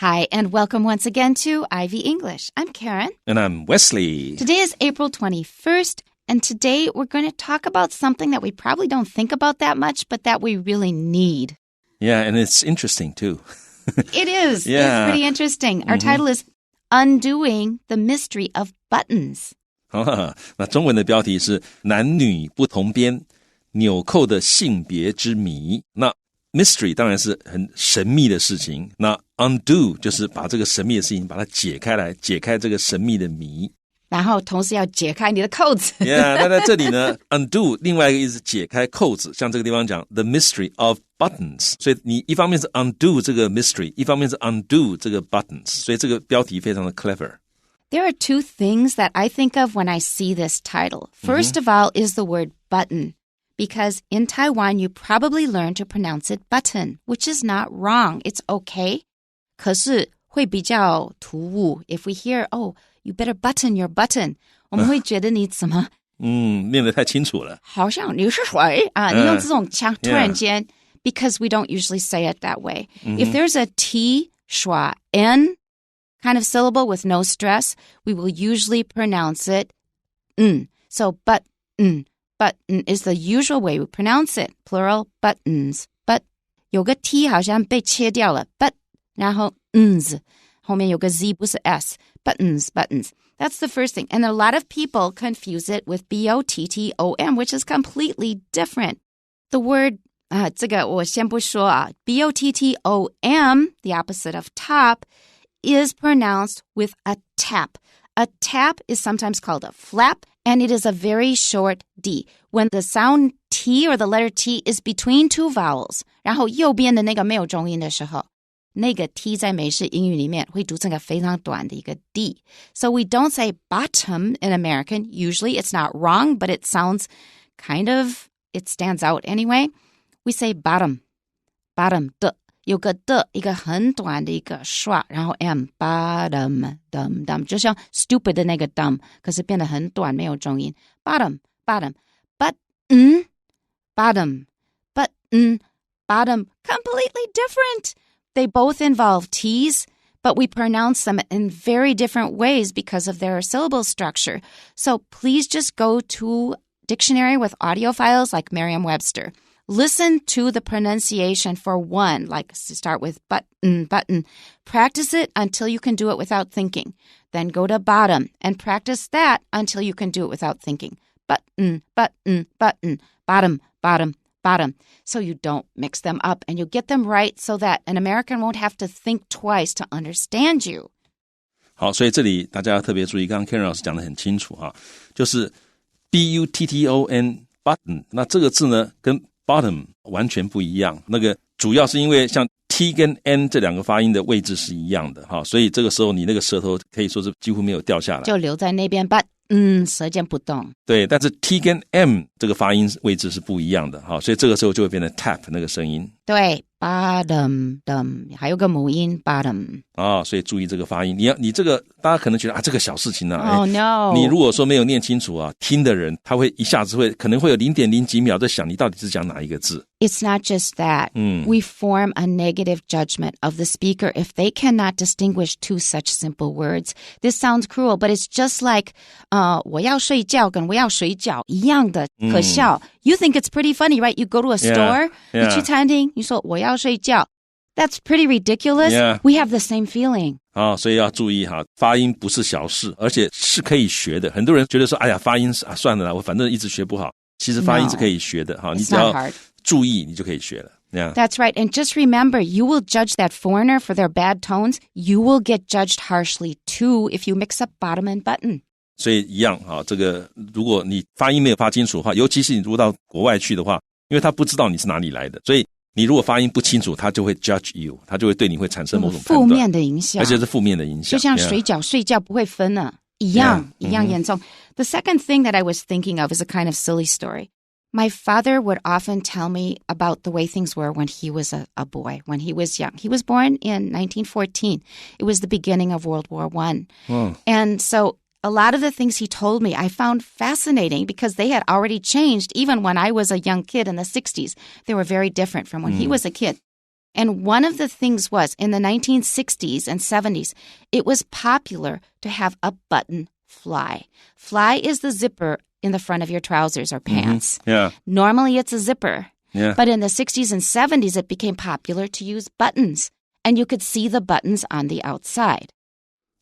Hi, and welcome once again to Ivy English. I'm Karen. And I'm Wesley. Today is April 21st, and today we're going to talk about something that we probably don't think about that much, but that we really need. Yeah, and it's interesting too. It is. Yeah. It's pretty interesting. Our title is Undoing the Mystery of Buttons. 那中文的标题是男女不同边，纽扣的性别之谜。那 mystery 当然是很神秘的事情，那 undo 就是把这个神秘的事情把它解开来，解开这个神秘的谜。然后同时要解开你的扣子。Yeah, 那在这里呢 undo 另外一个意思是解开扣子，像这个地方讲 the mystery of buttons， 所以你一方面是 undo 这个 mystery， 一方面是 undo 这个 buttons， 所以这个标题非常的 clever。There are two things that I think of when I see this title. First of all is the word button, because in Taiwan you probably learn to pronounce it button, which is not wrong. It's okay. 可是会比较突兀 if we hear, you better button your button. 我们会觉得你怎么念得太清楚了。好像你是谁啊？你用这种腔突然间 because we don't usually say it that way. If there's a T, schwa, N kind of syllable with no stress, we will usually pronounce it So button is the usual way we pronounce it. Plural buttons. But 有个 T 好像被切掉了 but 然后后面有个 Z 不是 S. Buttons. That's the first thing. And a lot of people confuse it with B-O-T-T-O-M, which is completely different. The word, 这个我先不说啊 B-O-T-T-O-M, the opposite of top, is pronounced with a tap. A tap is sometimes called a flap, and it is a very short D. When the sound T or the letter T is between two vowels, 然后右边的那个没有重音的时候，那个 T 在美式英语里面会读成个非常短的一个 D. So we don't say bottom in American. Usually it's not wrong, but it sounds it stands out anyway. We say bottom, 的。有个的一个很短的一个schwa，然后 m bottom dumb 就像 stupid 的那个 dumb， 可是变得很短，没有重音。bottom bottom completely different. They both involve T's, but we pronounce them in very different ways because of their syllable structure. So please just go to dictionary with audio files like Merriam-Webster. Listen to the pronunciation for one, like start with button. Practice it until you can do it without thinking. Then go to bottom and practice that until you can do it without thinking. Button, bottom. So you don't mix them up and you get them right so that an American won't have to think twice to understand you. 好，所以这里大家要特别注意，刚刚 Karen 老师讲得很清楚哈，就是 B-U-T-T-O-N button， 那这个字呢跟bottom 完全不一样，那个主要是因为像 T 跟 N 这两个发音的位置是一样的哈，所以这个时候你那个舌头可以说是几乎没有掉下来，就留在那边 but 舌尖不动。对，但是 T 跟 M 这个发音位置是不一样的哈，所以这个时候就会变成 tap 那个声音。对 bottom 还有个母音 bottom 所以注意这个发音。你这个大家可能觉得这个小事情Oh no， 你如果说没有念清楚听的人他会一下子可能会有 0.0 几秒在想你到底是讲哪一个字。It's not just that. We form a negative judgment of the speaker if they cannot distinguish two such simple words. This sounds cruel, but it's just like 我要睡觉跟我要水饺一样的可笑。You think it's pretty funny, right? You go to a store, 你去餐厅，你说我要睡觉。That's pretty ridiculous. Yeah. We have the same feeling. 所以要注意发音不是小事，而且是可以学的。很多人觉得说发音算了啦，我反正一直学不好。其实发音是可以学的你只要注意你就可以学了。Yeah. That's right. And just remember, you will judge that foreigner for their bad tones. You will get judged harshly too if you mix up bottom and button. 所以一样这个如果你发音没有发清楚的话，尤其是你如果到国外去的话，因为他不知道你是哪里来的，所以你如果发音不清楚，他就会 judge you， 他就会对你会产生某种判断，负面的影响，而且是负面的影响，就像水饺睡觉不会分一样严重。The second thing that I was thinking of is a kind of silly story. My father would often tell me about the way things were when he was a boy, when he was young. He was born in 1914. It was the beginning of World War I. And so a lot of the things he told me I found fascinating because they had already changed even when I was a young kid in the 60s. They were very different from when he was a kid. And one of the things was, in the 1960s and 70s, it was popular to have a button fly. Fly is the zipper in the front of your trousers or pants. Yeah. Normally it's a zipper. Yeah. But in the 60s and 70s, it became popular to use buttons. And you could see the buttons on the outside.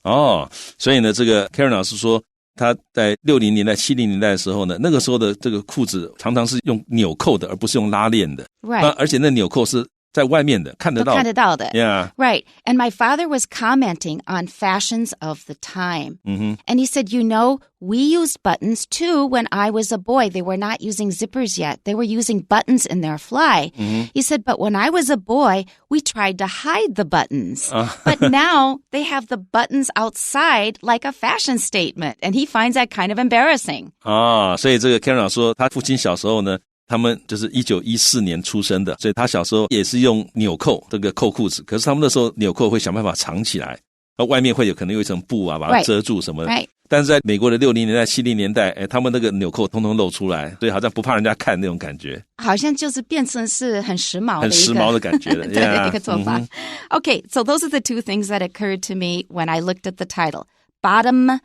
哦，所以呢，这个 Karen 老师说，他在60年代、70年代的时候呢，那个时候的这个裤子常常是用纽扣的，而不是用拉链的。Right. 而且那纽扣是在外面的，看得到的。看得到的。Yeah. Right. And my father was commenting on fashions of the time. And he said, we used buttons too when I was a boy. They were not using zippers yet. They were using buttons in their fly. He said, but when I was a boy, we tried to hide the buttons. But now they have the buttons outside like a fashion statement. And he finds that kind of embarrassing. 所以这个 Karen 老师说，他父亲小时候呢，他们就是1914年出生的，所以他小时候也是用纽扣这个扣裤子，可是他们那时候纽扣会想办法藏起来，外面会可能有一层布啊，把它遮住什么的。Right. 但是在美国的60年代、70年代，他们那个纽扣通通露出来，所以好像不怕人家看那种感觉。好像就是变成是很时髦的一个，很时髦的感觉的。对，一个做法。Okay, so those are the two things that occurred to me when I looked at the title. Bottom,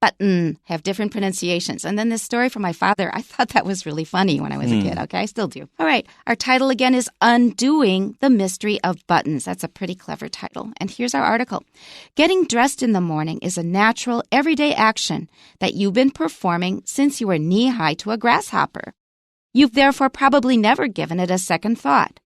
button have different pronunciations. And then this story from my father, I thought that was really funny when I was a kid. Okay, I still do. All right, our title again is Undoing the Mystery of Buttons. That's a pretty clever title. And here's our article. Getting dressed in the morning is a natural, everyday action that you've been performing since you were knee-high to a grasshopper. You've therefore probably never given it a second thought.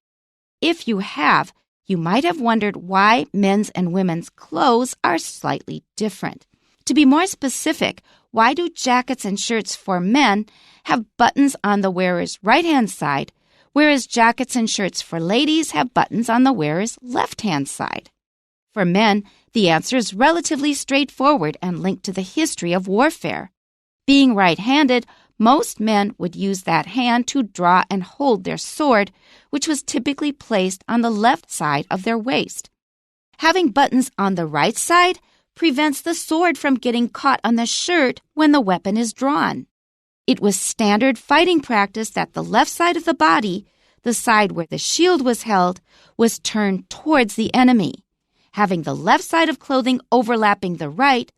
If you have, you might have wondered why men's and women's clothes are slightly different. To be more specific, why do jackets and shirts for men have buttons on the wearer's right-hand side, whereas jackets and shirts for ladies have buttons on the wearer's left-hand side? For men, the answer is relatively straightforward and linked to the history of warfare. Being right-handed, most men would use that hand to draw and hold their sword, which was typically placed on the left side of their waist. Having buttons on the right side prevents the sword from getting caught on the shirt when the weapon is drawn. It was standard fighting practice that the left side of the body, the side where the shield was held, was turned towards the enemy. Having the left side of clothing overlapping the right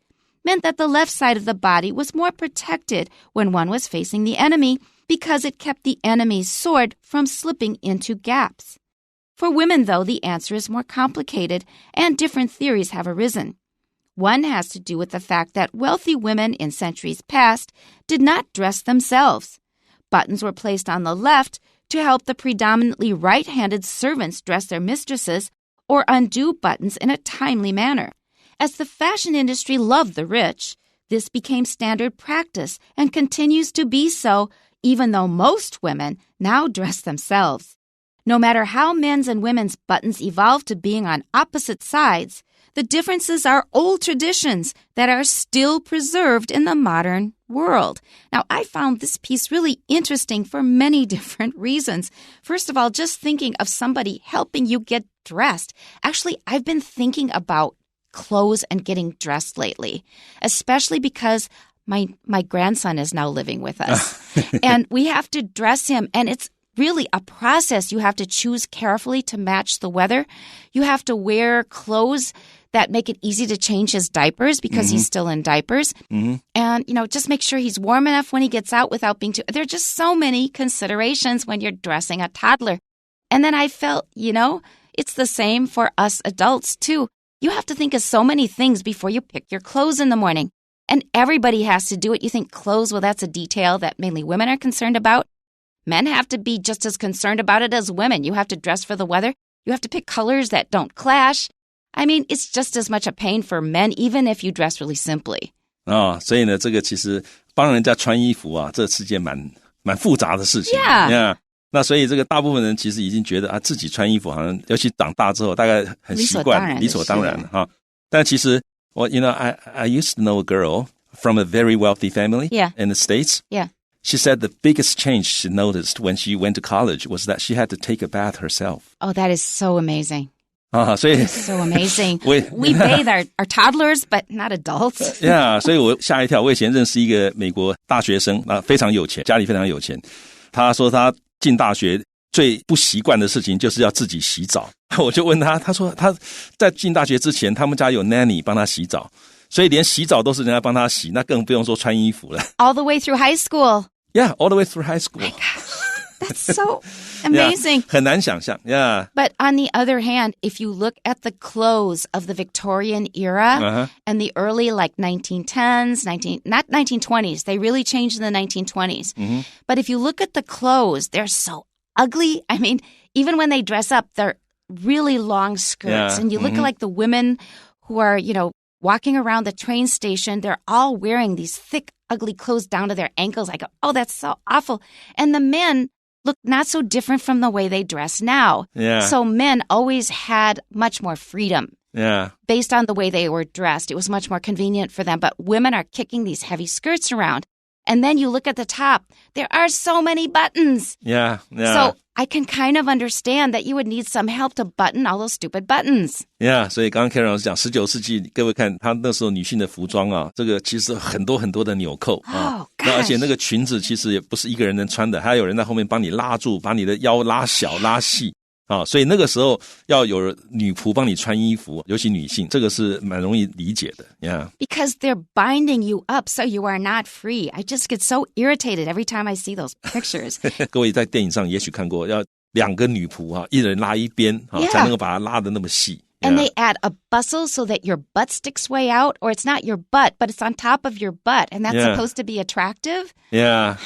meant that the left side of the body was more protected when one was facing the enemy because it kept the enemy's sword from slipping into gaps. For women, though, the answer is more complicated and different theories have arisen. One has to do with the fact that wealthy women in centuries past did not dress themselves. Buttons were placed on the left to help the predominantly right-handed servants dress their mistresses or undo buttons in a timely manner. As the fashion industry loved the rich, this became standard practice and continues to be so, even though most women now dress themselves. No matter how men's and women's buttons evolved to being on opposite sides, the differences are old traditions that are still preserved in the modern world. Now, I found this piece really interesting for many different reasons. First of all, just thinking of somebody helping you get dressed. Actually, I've been thinking about clothes and getting dressed lately, especially because my grandson is now living with us. And we have to dress him, and it's really a process. You have to choose carefully to match the weather. You have to wear clothes that make it easy to change his diapers because he's still in diapers. And, just make sure he's warm enough when he gets out without being too... There are just so many considerations when you're dressing a toddler. And then I felt, it's the same for us adults, too. You have to think of so many things before you pick your clothes in the morning. And everybody has to do it. You think clothes, well, that's a detail that mainly women are concerned about. Men have to be just as concerned about it as women. You have to dress for the weather. You have to pick colors that don't clash. I mean, it's just as much a pain for men, even if you dress really simply. 所以呢，这个其实帮人家穿衣服啊，这是件蛮复杂的事情。Yeah. 那所以这个大部分人其实已经觉得自己穿衣服好像，尤其长大之后，大概很习惯，理所当然哈。但其实I used to know a girl from a very wealthy family in the States. Yeah. She said the biggest change she noticed when she went to college was that she had to take a bath herself. Oh, that is so amazing. 所以 so amazing. We bathe our toddlers, but not adults. Yeah, 所以我吓一跳。我以前认识一个美国大学生，非常有钱，家里非常有钱。他说他进大学最不习惯的事情就是要自己洗澡。我就问他，他说他在进大学之前，他们家有 nanny 帮他洗澡，所以连洗澡都是人家帮他洗，那更不用说穿衣服了。All the way through high school. Yeah, all the way through high school. My gosh, that's so amazing. Yeah, 很难想象 Yeah. But on the other hand, if you look at the clothes of the Victorian era and the early like 1910s, not 1920s, they really changed in the 1920s. But if you look at the clothes, they're so ugly. I mean, even when they dress up, they're really long skirts. And you look at like the women who are, walking around the train station, they're all wearing these thick, ugly clothes down to their ankles. I go, oh, that's so awful. And the men look not so different from the way they dress now. Yeah. So men always had much more freedom. Yeah. Based on the way they were dressed. It was much more convenient for them. But women are kicking these heavy skirts around. And then you look at the top. There are so many buttons. Yeah. So I can kind of understand that you would need some help to button all those stupid buttons. Yeah, 所以刚刚 Karen 老师讲19世纪，各位看她那时候女性的服装啊，这个其实很多很多的纽扣啊，而且那个裙子其实也不是一个人能穿的，还有人在后面帮你拉住，把你的腰拉小拉细。所以那个时候要有女仆帮你穿衣服，尤其女性，这个是蛮容易理解的 Yeah. Because they're binding you up so you are not free. I just get so irritated every time I see those pictures. 各位在电影上也许看过，要2个女仆一人拉一边才能够把它拉得那么细。And they add a bustle so that your butt sticks way out, or it's not your butt, but it's on top of your butt, and that's supposed to be attractive? Yeah.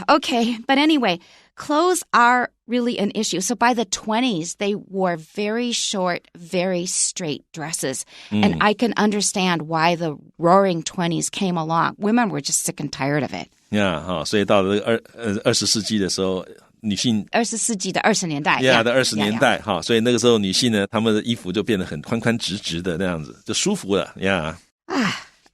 Okay, but anyway, clothes are really an issue. So by the 20s, they wore very short, very straight dresses. And I can understand why the roaring 20s came along. Women were just sick and tired of it. Yeah, 所以到了20世纪的时候，女性20世纪的20年代 Yeah, 的20年代所以那个时候女性呢，她们的衣服就变得很宽宽直直的那样子，就舒服了 Yeah.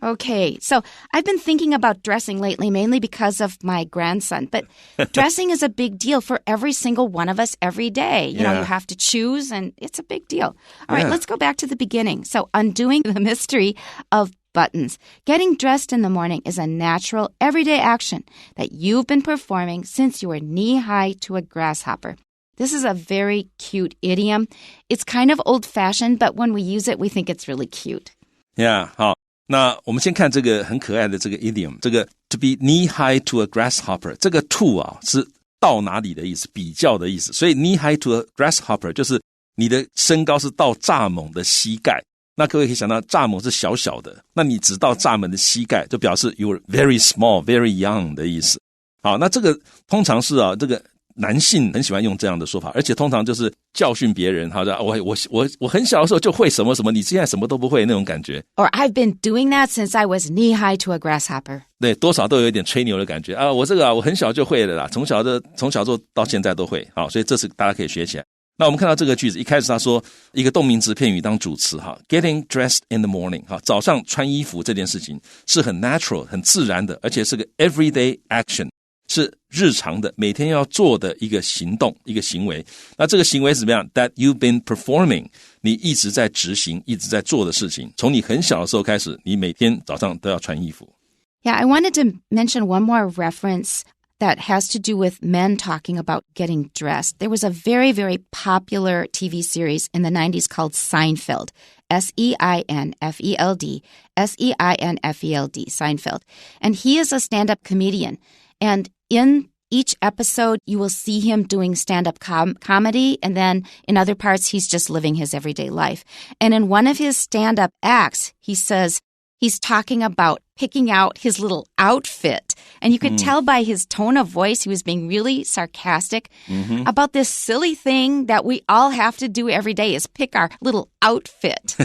Okay, so I've been thinking about dressing lately, mainly because of my grandson. But dressing is a big deal for every single one of us every day. You know, you have to choose, and it's a big deal. All right, let's go back to the beginning. So undoing the mystery of buttons. Getting dressed in the morning is a natural, everyday action that you've been performing since you were knee-high to a grasshopper. This is a very cute idiom. It's kind of old-fashioned, but when we use it, we think it's really cute. Yeah, 好。那我们先看这个很可爱的这个 idiom， 这个 to be knee high to a grasshopper， 这个 to 是到哪里的意思，比较的意思，所以 knee high to a grasshopper 就是你的身高是到蚱蜢的膝盖。那各位可以想到蚱蜢是小小的，那你只到蚱蜢的膝盖，就表示 you're very small, very young 的意思。好，那这个通常是这个男性很喜欢用这样的说法，而且通常就是教训别人，好的，我很小的时候就会什么什么，你现在什么都不会那种感觉。Or I've been doing that since I was knee high to a grasshopper. 对，多少都有一点吹牛的感觉啊！我这个我很小就会了啦，从小做到现在都会。好，所以这是大家可以学起来。那我们看到这个句子，一开始他说一个动名词片语当主词哈 ，getting dressed in the morning 哈，早上穿衣服这件事情是很 natural 很自然的，而且是个 everyday action。是日常的每天要做的一个行动一个行为，那这个行为是怎么样 That you've been performing 你一直在执行一直在做的事情，从你很小的时候开始，你每天早上都要穿衣服。 Yeah, I wanted to mention one more reference that has to do with men talking about getting dressed. There was a very, very popular TV series in the 90s called Seinfeld. S-E-I-N-F-E-L-D. S-E-I-N-F-E-L-D. Seinfeld. And he is a stand-up comedian. And in each episode, you will see him doing stand-up comedy, and then in other parts, he's just living his everyday life. And in one of his stand-up acts, he says he's talking about picking out his little outfit. And you could tell by his tone of voice, he was being really sarcastic about this silly thing that we all have to do every day is pick our little outfit.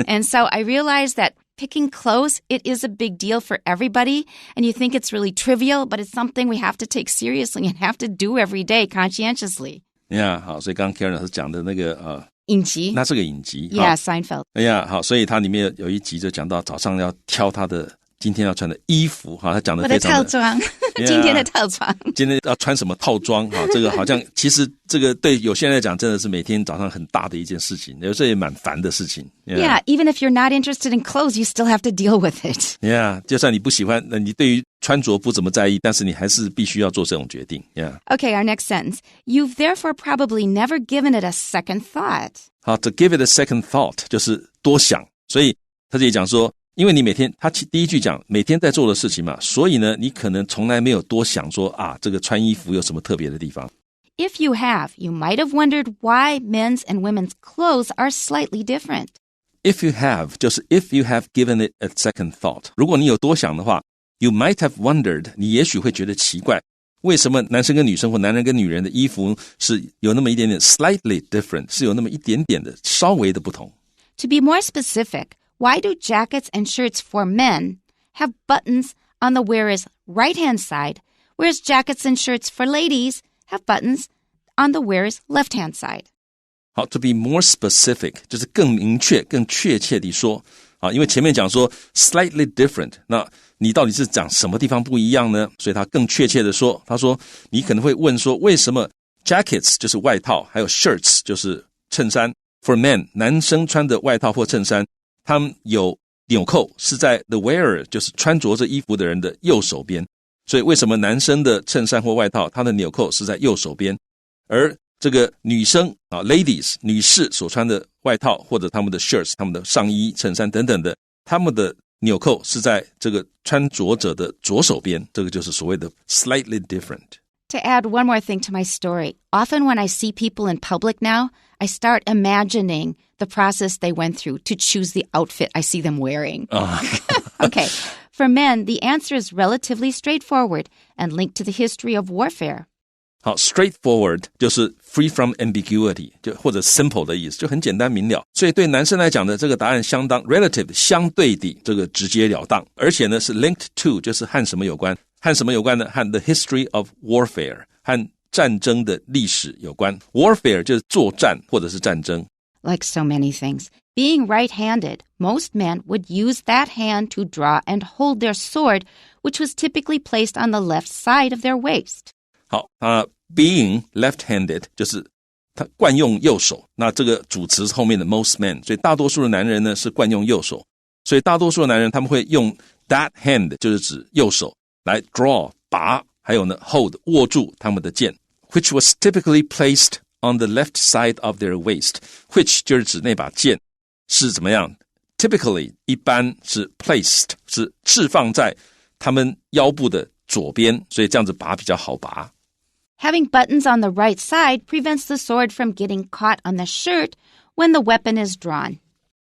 And so I realized that picking clothes, it is a big deal for everybody. And you think it's really trivial, but it's something we have to take seriously and have to do every day conscientiously. Yeah, 好，所以刚刚 Karen 老师讲的那个影集，那是个影集 Yeah, Seinfeld. Yeah, 好，所以它里面有一集就讲到早上要挑他的今天要穿的衣服哈，他讲的非常的我的套装今天的套装今天要穿什么套装哈，这个好像其实这个对有些人来讲真的是每天早上很大的一件事情，有时候也蛮烦的事情。Yeah, even if you're not interested in clothes, you still have to deal with it. Yeah, 就算你不喜欢，你对于穿着不怎么在意，但是你还是必须要做这种决定。Yeah. Okay, our next sentence. You've therefore probably never given it a second thought. 好 ，to give it a second thought 就是多想，所以他这里讲说，因为你每天，他第一句讲每天在做的事情嘛，所以呢，你可能从来没有多想说啊，这个穿衣服有什么特别的地方。If you have, you might have wondered why men's and women's clothes are slightly different. If you have 就是 if you have given it a second thought， 如果你有多想的话 ，you might have wondered， 你也许会觉得奇怪，为什么男生跟女生或男人跟女人的衣服是有那么一点点 slightly different， 是有那么一点点的稍微的不同。To be more specific, why do jackets and shirts for men have buttons on the wearer's right-hand side, whereas jackets and shirts for ladies have buttons on the wearer's left-hand side? 好 ，to be more specific 就是更明确、更确切地说啊，因为前面讲说 slightly different， 那你到底是讲什么地方不一样呢？所以他更确切地说，他说你可能会问说，为什么 jackets 就是外套，还有 shirts 就是衬衫 ，for men 男生穿的外套或衬衫，他们有纽扣是在 the wearer 就是穿着这衣服的人的右手边，所以为什么男生的衬衫或外套，它的纽扣是在右手边，而这个女生啊 ，ladies 女士所穿的外套或者他们的 shirts 他们的上衣衬衫等等的，他们的纽扣是在这个穿着者的左手边，这个就是所谓的 slightly different。 To add one more thing to my story, often when I see people in public now, I start imagining the process they went through to choose the outfit I see them wearing. Okay, for men, the answer is relatively straightforward and linked to the history of warfare. 好 straightforward 就是 free from ambiguity 就或者 simple 的意思，就很简单明了，所以对男生来讲的这个答案相当 relative 相对的这个直截了当，而且呢是 linked to 就是和什么有关，和什么有关呢？和 the history of warfare 和战争的历史有关。 warfare 就是作战或者是战争。 Like so many things, being right-handed, most men would use that hand to draw and hold their sword, which was typically placed on the left side of their waist. 好being left-handed 就是他惯用右手，那这个主词是后面的 most men， 所以大多数的男人呢是惯用右手，所以大多数的男人他们会用 that hand 就是指右手来 draw 拔，还有呢 hold 握住他们的剑 which was typically placed on the left side of their waist， which 就是指那把剑是怎么样 typically 一般是 placed 是置放在他们腰部的左边，所以这样子拔比较好拔。Having buttons on the right side prevents the sword from getting caught on the shirt when the weapon is drawn.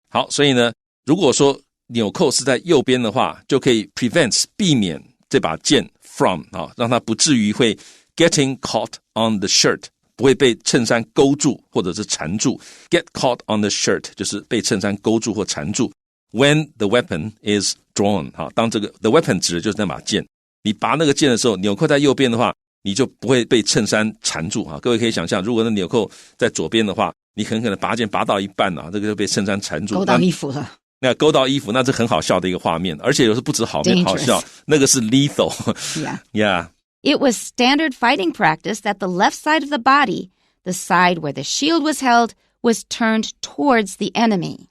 好，所以呢，如果说纽扣是在右边的话，就可以 prevents 避免这把剑 from 让它不至于会 getting caught on the shirt， 不会被衬衫勾住或者是缠住。Get caught on the shirt 就是被衬衫勾住或缠住。When the weapon is drawn， 当这个 the weapon 指的就是那把剑，你拔那个剑的时候，纽扣在右边的话，你就不会被衬衫缠住各位可以想象，如果那纽扣在左边的话，你很可能拔剑拔到一半这个就被衬衫缠住，勾到衣服了。那勾到衣服，那是很好笑的一个画面，而且有时不止好笑，那个是 lethal。 Yeah. It was standard fighting practice that the left side of the body, the side where the shield was held, was turned towards the enemy.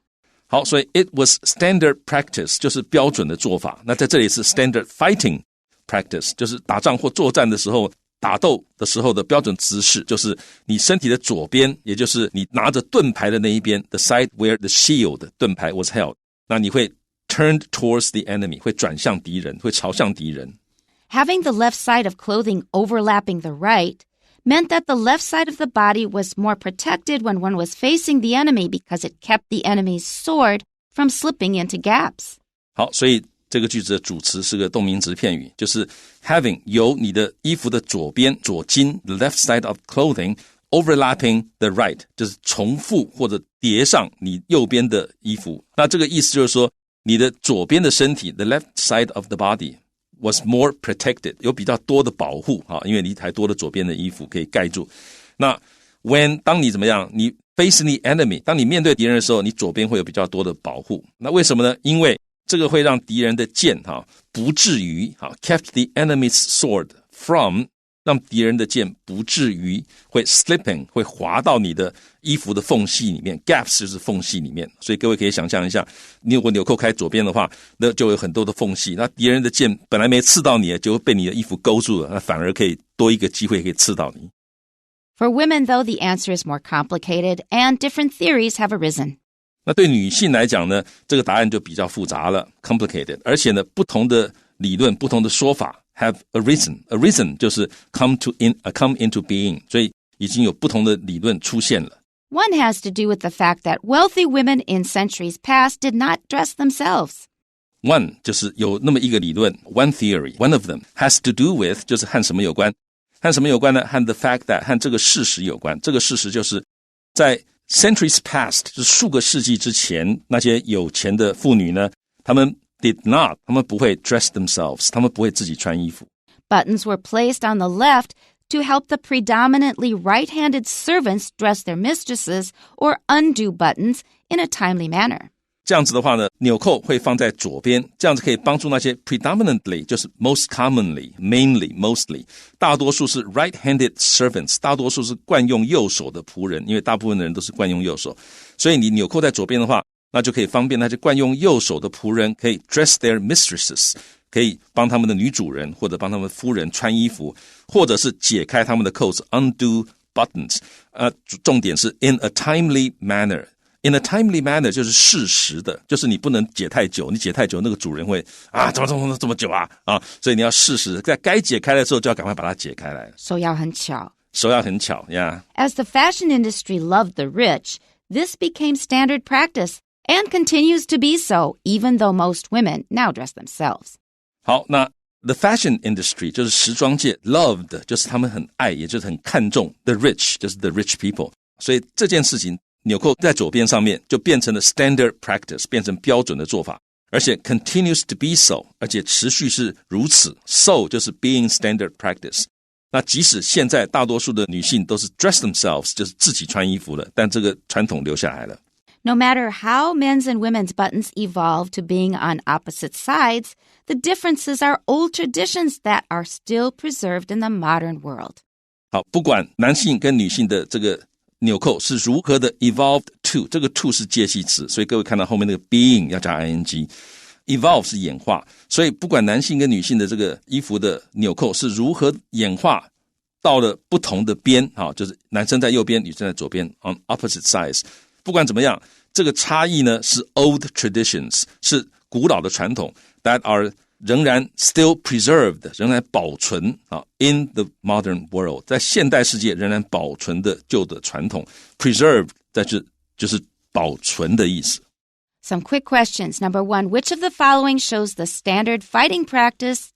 好，所以 it was standard practice 就是标准的做法，那在这里是 standard fighting practice 就是打仗或作战的时候，打斗的时候的标准姿势，就是你身体的左边，也就是你拿着盾牌的那一边 the side where the shield 盾牌 was held， 那你会 turned towards the enemy 会转向敌人，会朝向敌人。 Having the left side of clothing overlapping the right meant that the left side of the body was more protected when one was facing the enemy because it kept the enemy's sword from slipping into gaps. 好，所以这个句子的主词是个动名词片语，就是 having 由你的衣服的左边左襟 the left side of clothing overlapping the right 就是重复或者叠上你右边的衣服，那这个意思就是说你的左边的身体 the left side of the body was more protected 有比较多的保护因为你还多了左边的衣服可以盖住。那 when 当你怎么样你 facing the enemy 当你面对敌人的时候，你左边会有比较多的保护，那为什么呢？因为这个会让敌人的剑不至于kept the enemy's sword from 让敌人的剑不至于会 slipping 会滑到你的衣服的缝隙里面 gaps 就是缝隙里面，所以各位可以想象一下，你如果纽扣开左边的话，那就有很多的缝隙，那敌人的剑本来没刺到你，就会被你的衣服勾住了，那反而可以多一个机会可以刺到你。 For women, though, the answer is more complicated and different theories have arisen. 那对女性来讲呢，这个答案就比较复杂了 complicated， 而且呢不同的理论不同的说法have arisen 就是 come into being， 所以已经有不同的理论出现了。 One has to do with the fact that wealthy women in centuries past did not dress themselves. One 就是有那么一个理论 one theory one of them has to do with 就是和什么有关，和什么有关呢？和 the fact that 和这个事实有关。这个事实就是在 centuries past 就是数个世纪之前，那些有钱的妇女呢，她们 did not 她们不会 dress themselves， 她们不会自己穿衣服。 Buttons were placed on the left to help the predominantly right-handed servants dress their mistresses or undo buttons in a timely manner. 这样子的话呢，纽扣会放在左边，这样子可以帮助那些 predominantly 就是 most commonly mainly mostly 大多数是 right-handed servants， 大多数是惯用右手的仆人，因为大部分的人都是惯用右手，所以你纽扣在左边的话，那就可以方便那些惯用右手的仆人可以 dress their mistresses， 可以帮他们的女主人或者帮他们夫人穿衣服，或者是解开他们的扣子 undo buttons， 重点是 in a timely manner。In a timely manner 就是适时的，就是你不能解太久，你解太久那个主人会怎么这么久啊，所以你要适时在该解开的时候就要赶快把它解开来，手要很巧 yeah. As the fashion industry loved the rich, this became standard practice and continues to be so, even though most women now dress themselves. 好，那 the fashion industry 就是时装界 loved 就是他们很爱，也就是很看重 the rich 就是 the rich people， 所以这件事情纽扣在左边上面就变成了 standard practice， 变成标准的做法，而且 continues to be so， 而且持续是如此 so 就是 being standard practice。 那即使现在大多数的女性都是 dress themselves 就是自己穿衣服了，但这个传统留下来了。 No matter how men's and women's buttons evolved to being on opposite sides, the differences are old traditions that are still preserved in the modern world. 好，不管男性跟女性的这个纽扣是如何的 evolved to， 这个 to 是介系词，所以各位看到后面那个 being 要加 ing， evolve 是演化，所以不管男性跟女性的这个衣服的纽扣是如何演化到了不同的边，就是男生在右边，女生在左边 on opposite sides， 不管怎么样，这个差异呢是 old traditions， 是古老的传统 that are仍然 still preserved 仍然保存in the modern world 在现代世界仍然保存的旧的传统 preserved 在这就是保存的意思。 Some quick questions. Number one, which of the following shows the standard fighting practice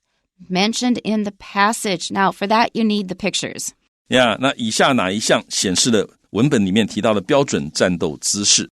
mentioned in the passage? Now, for that, you need the pictures. Yeah, 那以下哪一项显示了文本里面提到的标准战斗姿势？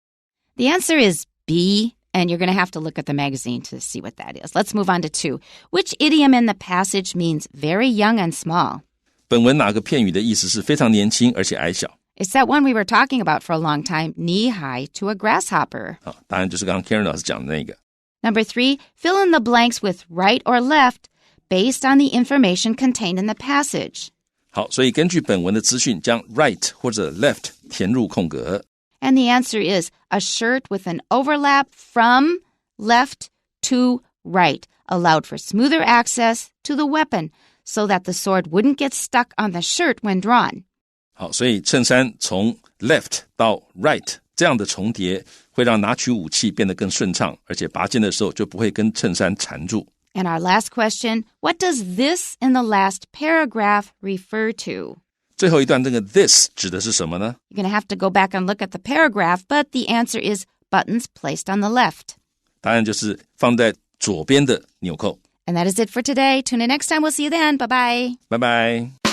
The answer is B.And you're going to have to look at the magazine to see what that is. Let's move on to 2. Which idiom in the passage means very young and small? 本文哪个片语的意思是非常年轻而且矮小？ It's that one we were talking about for a long time, knee-high to a grasshopper. 答案就是刚刚 Karen 老师讲的那个。 Number 3, fill in the blanks with right or left based on the information contained in the passage. 好，所以根据本文的资讯，将 right 或者 left 填入空格。And the answer is a shirt with an overlap from left to right allowed for smoother access to the weapon so that the sword wouldn't get stuck on the shirt when drawn. 好，所以衬衫从 left 到 right 这样的重叠会让拿取武器变得更顺畅，而且拔剑的时候就不会跟衬衫缠住。 And our last question, what does this in the last paragraph refer to? 最后一段这个 this 指的是什么呢？ You're going to have to go back and look at the paragraph, but the answer is buttons placed on the left. 答案就是放在左边的纽扣。 And that is it for today. Tune in next time. We'll see you then. Bye-bye. Bye bye.